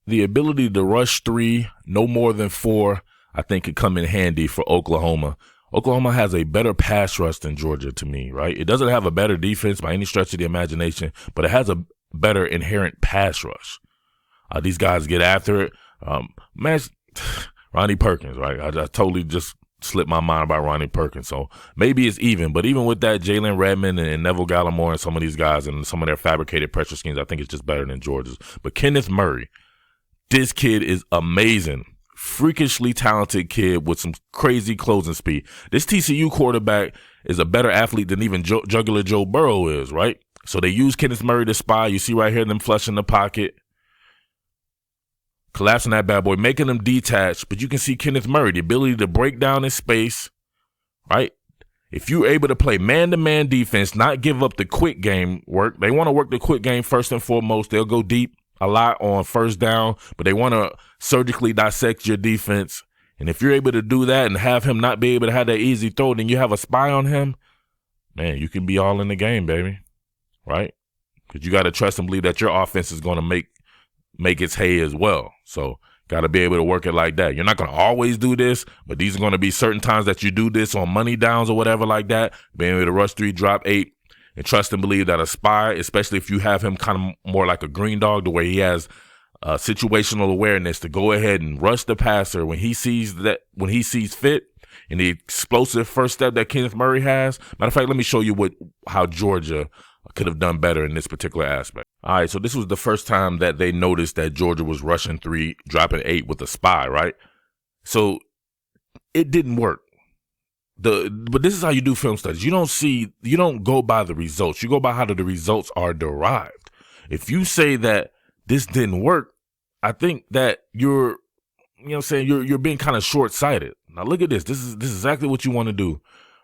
the ability to rush 3, no more than 4, I think could come in handy for Oklahoma. Oklahoma has a better pass rush than Georgia to me, right? It doesn't have a better defense by any stretch of the imagination, but it has a better inherent pass rush. These guys get after it. Man, Ronnie Perkins, right? I totally just slipped my mind about Ronnie Perkins. So maybe it's even, but even with that, Jalen Redmond and Neville Gallimore and some of these guys and some of their fabricated pressure schemes, I think it's just better than Georgia's. But Kenneth Murray, this kid is amazing. Freakishly talented kid with some crazy closing speed. This TCU quarterback is a better athlete than even Jugular Joe Burrow is, right? So they use Kenneth Murray to spy. You see right here them flushing the pocket, collapsing that bad boy, making them detached. But you can see Kenneth Murray, the ability to break down in space, right? If you're able to play man-to-man defense, not give up the quick game work. They want to work the quick game first and foremost. They'll go deep a lot on first down, but they want to surgically dissect your defense. And if you're able to do that and have him not be able to have that easy throw, then you have a spy on him, man, you can be all in the game, baby, right? Because you got to trust and believe that your offense is going to make its hay as well. So got to be able to work it like that. You're not going to always do this, but these are going to be certain times that you do this on money downs or whatever like that, being able to rush 3, drop 8. And trust and believe that a spy, especially if you have him kind of more like a green dog, the way he has situational awareness to go ahead and rush the passer when he sees fit, and the explosive first step that Kenneth Murray has. Matter of fact, let me show you how Georgia could have done better in this particular aspect. All right, so this was the first time that they noticed that Georgia was rushing 3, dropping 8 with a spy, right? So it didn't work. But this is how you do film studies. You don't go by the results. You go by how the results are derived. If you say that this didn't work, I think that you're being kind of short-sighted. Now look at this. This is exactly what you want to do,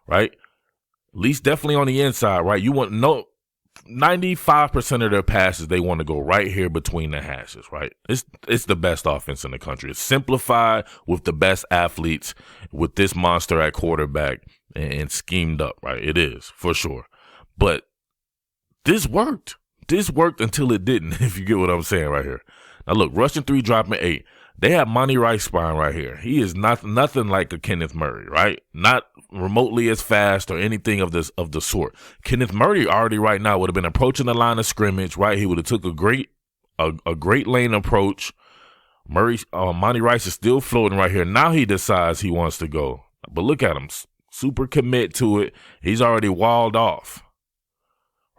right? At least definitely on the inside, right? You want 95% of their passes, they want to go right here between the hashes, right? It's the best offense in the country. It's simplified with the best athletes, with this monster at quarterback, and schemed up, right? It is, for sure. But this worked. This worked until it didn't, if you get what I'm saying right here. Now look, rushing 3, dropping 8. They have Monty Rice spine right here. He is nothing like a Kenneth Murray, right? Not remotely as fast or anything of the sort. Kenneth Murray already right now would have been approaching the line of scrimmage, right? He would have took a great lane approach. Monty Rice is still floating right here. Now he decides he wants to go. But look at him, super commit to it. He's already walled off,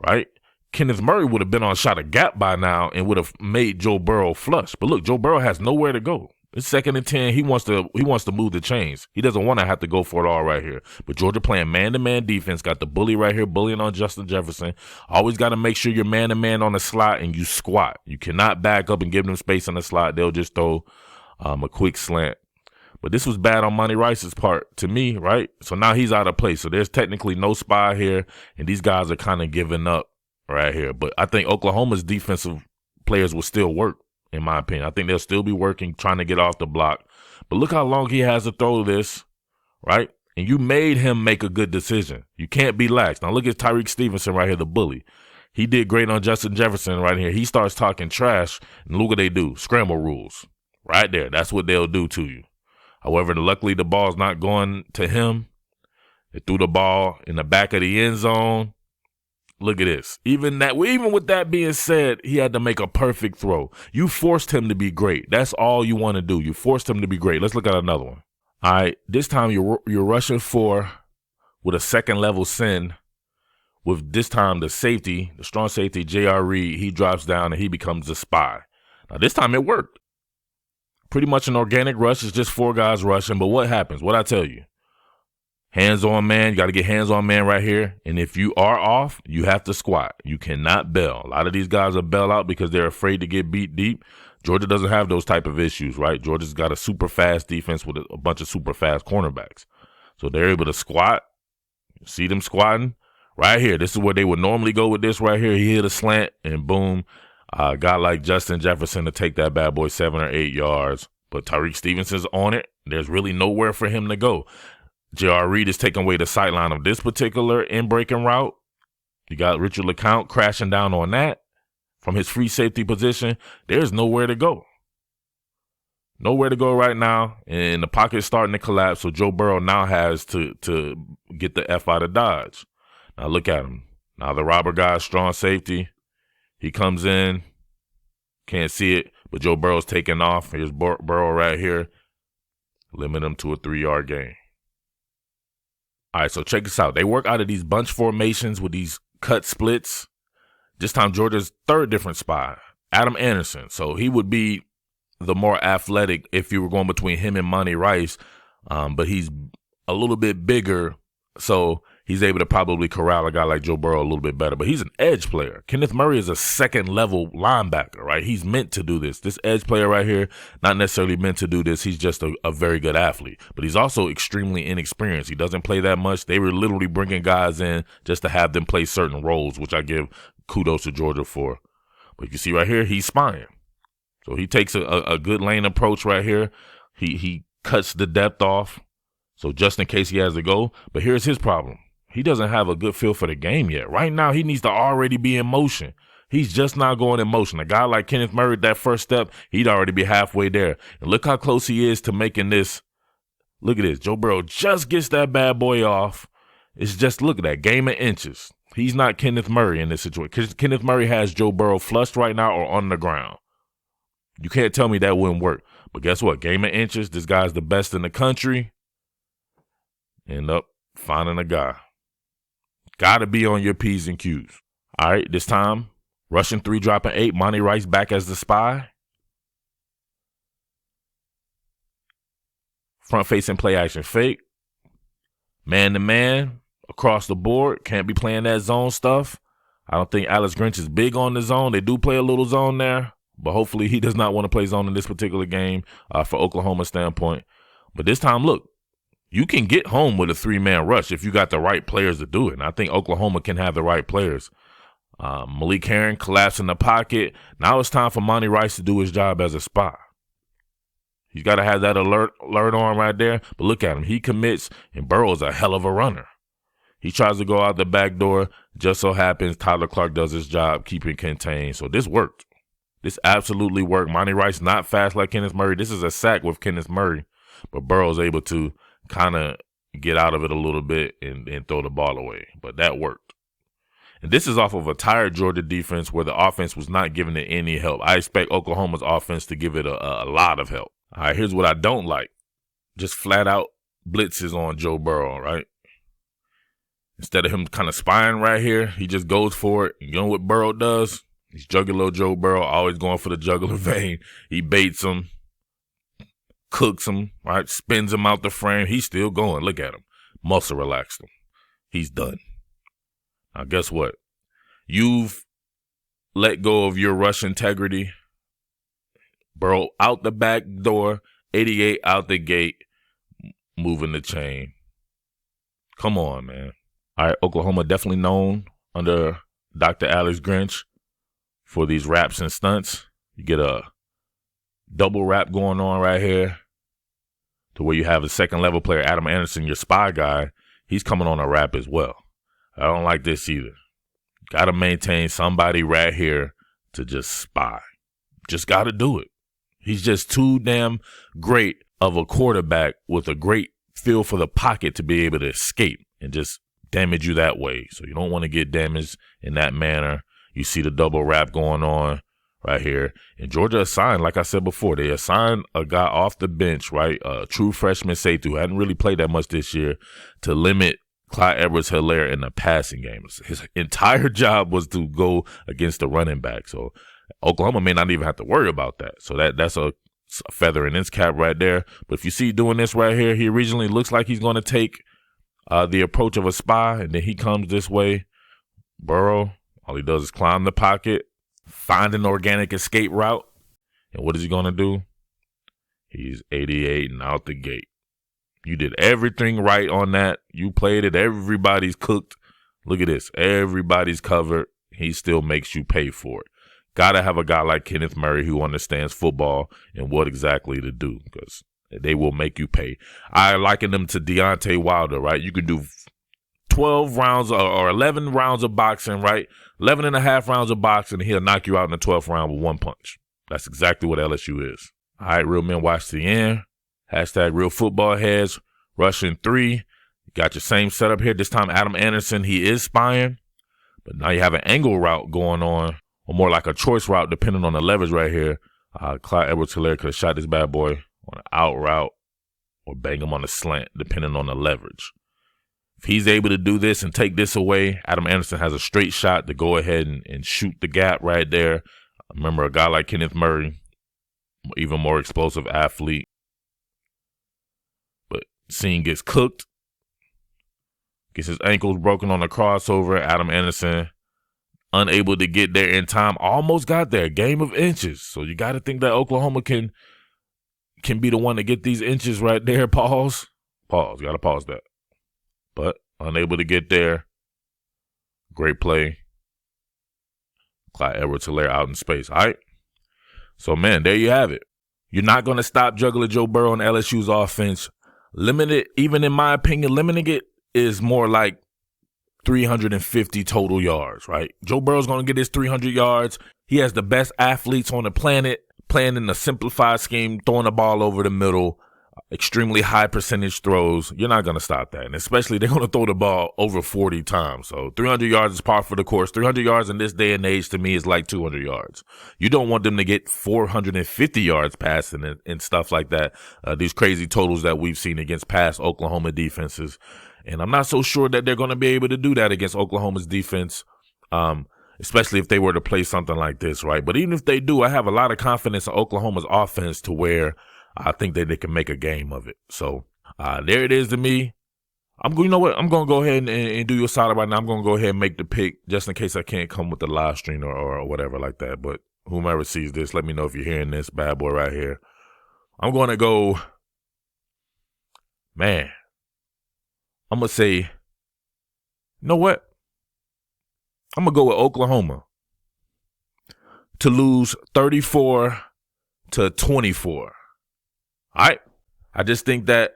right? Kenneth Murray would have been on shot a gap by now and would have made Joe Burrow flush. But look, Joe Burrow has nowhere to go. It's 2nd and 10. He wants to move the chains. He doesn't want to have to go for it all right here. But Georgia playing man-to-man defense, got the bully right here, bullying on Justin Jefferson. Always got to make sure you're man-to-man on the slot and you squat. You cannot back up and give them space on the slot. They'll just throw a quick slant. But this was bad on Monty Rice's part to me, right? So now he's out of place. So there's technically no spy here, and these guys are kind of giving up right here. But I think Oklahoma's defensive players will still work, in my opinion. I think they'll still be working, trying to get off the block. But look how long he has to throw this, right? And you made him make a good decision. You can't be lax. Now look at Tyreek Stevenson right here, the bully. He did great on Justin Jefferson right here. He starts talking trash, and look what they do. Scramble rules. Right there. That's what they'll do to you. However, luckily the ball's not going to him. They threw the ball in the back of the end zone. Look at this. Even with that being said, he had to make a perfect throw. You forced him to be great. That's all you want to do. You forced him to be great. Let's look at another one. All right, this time you're rushing 4 with a second level send. With this time the strong safety, J.R. Reed, he drops down and he becomes a spy. Now this time it worked. Pretty much an organic rush. It's just 4 guys rushing. But what happens? What'd I tell you? Hands-on man, you got to get hands-on man right here. And if you are off, you have to squat. You cannot bail. A lot of these guys are bail out because they're afraid to get beat deep. Georgia doesn't have those type of issues, right? Georgia's got a super fast defense with a bunch of super fast cornerbacks. So they're able to squat. See them squatting? Right here. This is where they would normally go with this right here. He hit a slant and boom. A guy like Justin Jefferson to take that bad boy 7 or 8 yards. But Tyreek Stevenson's on it. There's really nowhere for him to go. J.R. Reed is taking away the sideline of this particular in-breaking route. You got Richard LeCount crashing down on that from his free safety position. There's nowhere to go. Nowhere to go right now, and the pocket's starting to collapse, so Joe Burrow now has to get the F out of Dodge. Now look at him. Now the robber guy, strong safety. He comes in, can't see it, but Joe Burrow's taking off. Here's Burrow right here. Limit him to a 3-yard gain. All right, so check this out. They work out of these bunch formations with these cut splits. This time Georgia's third different spy, Adam Anderson. So he would be the more athletic if you were going between him and Monty Rice, but he's a little bit bigger, so he's able to probably corral a guy like Joe Burrow a little bit better. But he's an edge player. Kenneth Murray is a second-level linebacker, right? He's meant to do this. This edge player right here, not necessarily meant to do this. He's just a very good athlete. But he's also extremely inexperienced. He doesn't play that much. They were literally bringing guys in just to have them play certain roles, which I give kudos to Georgia for. But you see right here, he's spying. So he takes a good lane approach right here. He cuts the depth off, so just in case he has to go. But here's his problem. He doesn't have a good feel for the game yet. Right now, he needs to already be in motion. He's just not going in motion. A guy like Kenneth Murray, that first step, he'd already be halfway there. And look how close he is to making this. Look at this. Joe Burrow just gets that bad boy off. It's just, look at that, game of inches. He's not Kenneth Murray in this situation. Because Kenneth Murray has Joe Burrow flushed right now or on the ground. You can't tell me that wouldn't work. But guess what? Game of inches. This guy's the best in the country. End up finding a guy. Got to be on your P's and Q's. All right, this time, rushing 3, dropping 8. Monty Rice back as the spy. Front-facing play action fake. Man-to-man. Across the board. Can't be playing that zone stuff. I don't think Alex Grinch is big on the zone. They do play a little zone there. But hopefully he does not want to play zone in this particular game for Oklahoma's standpoint. But this time, look, you can get home with a 3-man rush if you got the right players to do it. And I think Oklahoma can have the right players. Malik Herring collapsed in the pocket. Now it's time for Monty Rice to do his job as a spy. He's got to have that alert on right there. But look at him. He commits, and Burrow's a hell of a runner. He tries to go out the back door. Just so happens Tyler Clark does his job, keeping contained. So this worked. This absolutely worked. Monty Rice not fast like Kenneth Murray. This is a sack with Kenneth Murray. But Burrow's able to kind of get out of it a little bit and throw the ball away. But that worked. And this is off of a tired Georgia defense where the offense was not giving it any help. I expect Oklahoma's offense to give it a lot of help. All right, here's what I don't like. Just flat out blitzes on Joe Burrow, right? Instead of him kind of spying right here, he just goes for it. You know what Burrow does? He's Jugular Joe Burrow, always going for the jugular vein. He baits him, cooks him, right? Spins him out the frame. He's still going. Look at him. Muscle relaxed him. He's done. Now, guess what? You've let go of your rush integrity. Burrow out the back door, 88 out the gate, moving the chain. Come on, man. All right, Oklahoma definitely known under Dr. Alex Grinch for these wraps and stunts. You get a double wrap going on right here to where you have a second-level player, Adam Anderson, your spy guy. He's coming on a wrap as well. I don't like this either. Got to maintain somebody right here to just spy. Just got to do it. He's just too damn great of a quarterback with a great feel for the pocket to be able to escape and just damage you that way. So you don't want to get damaged in that manner. You see the double wrap going on right here. And Georgia assigned, like I said before, they assigned a guy off the bench, right? A true freshman safety who hadn't really played that much this year to limit Clyde Edwards-Helaire in the passing game. His entire job was to go against the running back. So Oklahoma may not even have to worry about that. So that's a feather in his cap right there. But if you see doing this right here, he originally looks like he's going to take the approach of a spy, and then he comes this way. Burrow, all he does is climb the pocket, find an organic escape route, and what is he going to do? He's 88 and out the gate. You did everything right on that. You played it. Everybody's cooked. Look at this. Everybody's covered. He still makes you pay for it. Got to have a guy like Kenneth Murray who understands football and what exactly to do, because they will make you pay. I liken them to Deontay Wilder, right? You can do 12 rounds or 11 rounds of boxing, right? 11 and a half rounds of boxing, and he'll knock you out in the 12th round with one punch. That's exactly what LSU is. All right, real men watch the end. Hashtag real football heads. Rushing 3. You got your same setup here. This time Adam Anderson, he is spying. But now you have an angle route going on, or more like a choice route depending on the leverage right here. Clyde Edwards-Helaire could have shot this bad boy on an out route or bang him on a slant depending on the leverage. If he's able to do this and take this away, Adam Anderson has a straight shot to go ahead and shoot the gap right there. Remember, a guy like Kenneth Murray, even more explosive athlete. But Scene gets cooked. Gets his ankles broken on a crossover. Adam Anderson unable to get there in time. Almost got there. Game of inches. So you got to think that Oklahoma can be the one to get these inches right there. Pause. Got to pause that. But unable to get there. Great play. Clyde Edwards-Helaire out in space. All right. So, man, there you have it. You're not going to stop Jugular Joe Burrow on LSU's offense. Limited, even in my opinion, limiting it is more like 350 total yards, right? Joe Burrow's going to get his 300 yards. He has the best athletes on the planet, playing in a simplified scheme, throwing the ball over the middle, extremely high percentage throws. You're not going to stop that. And especially they're going to throw the ball over 40 times. So 300 yards is par for the course. 300 yards in this day and age to me is like 200 yards. You don't want them to get 450 yards passing and stuff like that. These crazy totals that we've seen against past Oklahoma defenses. And I'm not so sure that they're going to be able to do that against Oklahoma's defense, especially if they were to play something like this, right? But even if they do, I have a lot of confidence in Oklahoma's offense to where I think that they can make a game of it. So there it is to me. You know what? I'm going to go ahead and do you a solid right now. I'm going to go ahead and make the pick just in case I can't come with the live stream or whatever like that. But whomever sees this, let me know if you're hearing this bad boy right here. I'm going to go, man. I'm going to say, you know what? I'm going to go with Oklahoma to lose 34-24. All right? I just think that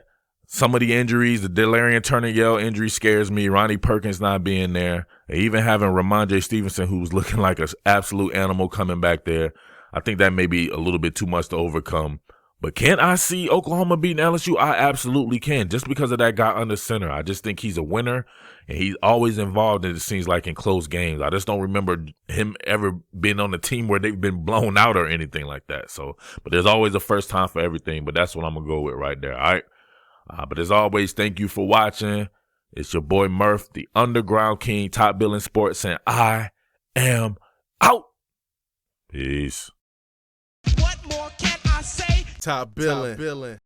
some of the injuries, the Delarian Turner-Yell injury scares me. Ronnie Perkins not being there. Even having Ramondre Stevenson, who's looking like an absolute animal coming back there. I think that may be a little bit too much to overcome. But can I see Oklahoma beating LSU? I absolutely can, just because of that guy under center. I just think he's a winner, and he's always involved, it seems like, in close games. I just don't remember him ever being on a team where they've been blown out or anything like that. So, but there's always a first time for everything, but that's what I'm going to go with right there, all right? But as always, thank you for watching. It's your boy Murf, the Underground King, Top Billin Sports, and I am out. Peace. What more can I say? Top Billin.